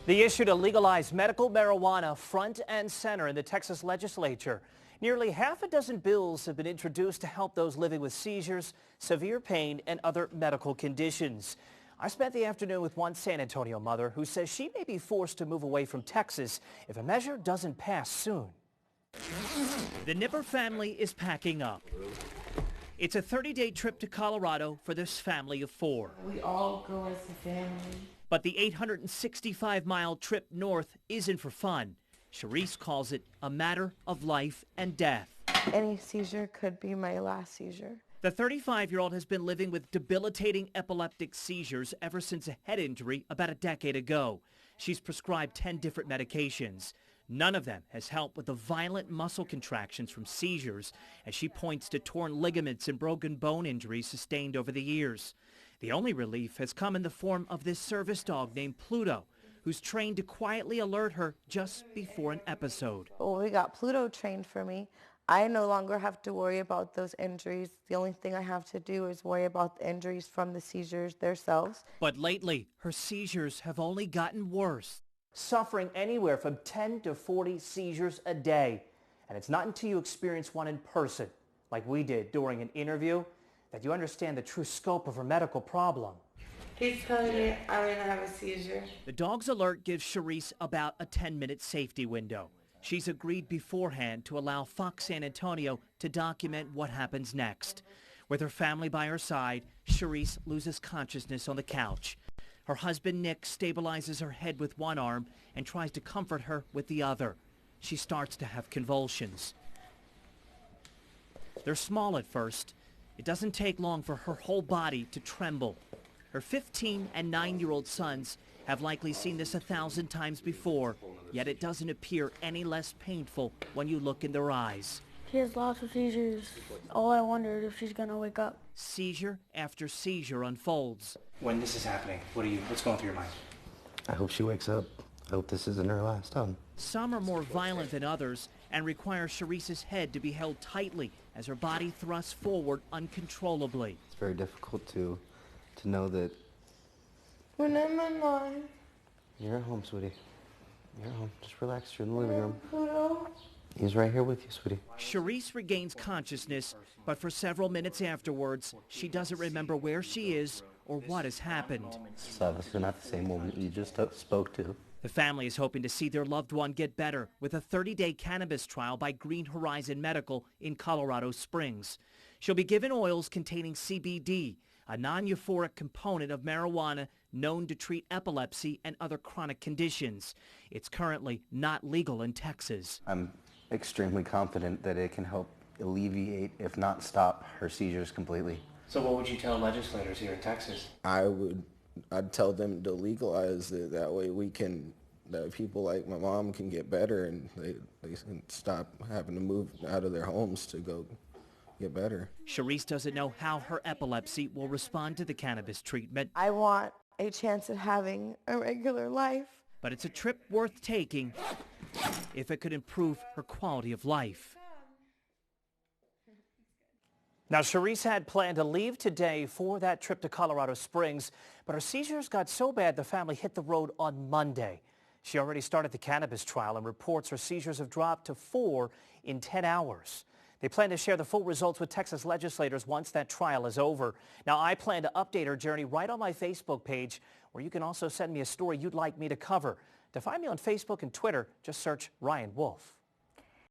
The issue to legalize medical marijuana front and center in the Texas Legislature. Nearly half a dozen bills have been introduced to help those living with seizures, severe pain, and other medical conditions. I spent the afternoon with one San Antonio mother who says she may be forced to move away from Texas if a measure doesn't pass soon. The Nipper family is packing up. It's a 30-day trip to Colorado for this family of four. We all go as a family. But the 865-mile trip north isn't for fun. Sherise calls it a matter of life and death. Any seizure could be my last seizure. The 35-year-old has been living with debilitating epileptic seizures ever since a head injury about a decade ago. She's prescribed 10 different medications. None of them has helped with the violent muscle contractions from seizures, as she points to torn ligaments and broken bone injuries sustained over the years. The only relief has come in the form of this service dog named Pluto, who's trained to quietly alert her just before an episode. Well, we got Pluto trained for me. I no longer have to worry about those injuries. The only thing I have to do is worry about the injuries from the seizures themselves. But lately, her seizures have only gotten worse. Suffering anywhere from 10 to 40 seizures a day. And it's not until you experience one in person, like we did during an interview, that you understand the true scope of her medical problem. He's telling me I'm going to have a seizure. The dog's alert gives Sherise about a 10-minute safety window. She's agreed beforehand to allow Fox San Antonio to document what happens next. With her family by her side, Sherise loses consciousness on the couch. Her husband, Nick, stabilizes her head with one arm and tries to comfort her with the other. She starts to have convulsions. They're small at first. It doesn't take long for her whole body to tremble. Her 15 and 9-year-old sons have likely seen this 1,000 times before, yet it doesn't appear any less painful when you look in their eyes. She has lots of seizures. All I wonder is if she's going to wake up. Seizure after seizure unfolds. When this is happening, what's going through your mind? I hope she wakes up. I hope this isn't her last time. Some are more violent than others and require Sherise's head to be held tightly as her body thrusts forward uncontrollably. It's very difficult to know that When I'm alive. you're at home, sweetie. You're at home. Just relax. You're in the living room. Pluto. He's right here with you, sweetie. Sherise regains consciousness, but for several minutes afterwards, she doesn't remember where she is or what has happened. It's obviously not the same woman you just spoke to. The family is hoping to see their loved one get better with a 30-day cannabis trial by Green Horizon Medical in Colorado Springs. She'll be given oils containing CBD, a non-euphoric component of marijuana known to treat epilepsy and other chronic conditions. It's currently not legal in Texas. I'm extremely confident that it can help alleviate, if not stop, her seizures completely. So what would you tell legislators here in Texas? I'd tell them to legalize it. That way that people like my mom can get better and they can stop having to move out of their homes to go get better. Sherise doesn't know how her epilepsy will respond to the cannabis treatment. I want a chance at having a regular life. But it's a trip worth taking if it could improve her quality of life. Now, Sherise had planned to leave today for that trip to Colorado Springs, but her seizures got so bad the family hit the road on Monday. She already started the cannabis trial and reports her seizures have dropped to 4 in 10 hours. They plan to share the full results with Texas legislators once that trial is over. Now, I plan to update her journey right on my Facebook page, where you can also send me a story you'd like me to cover. To find me on Facebook and Twitter, just search Ryan Wolf.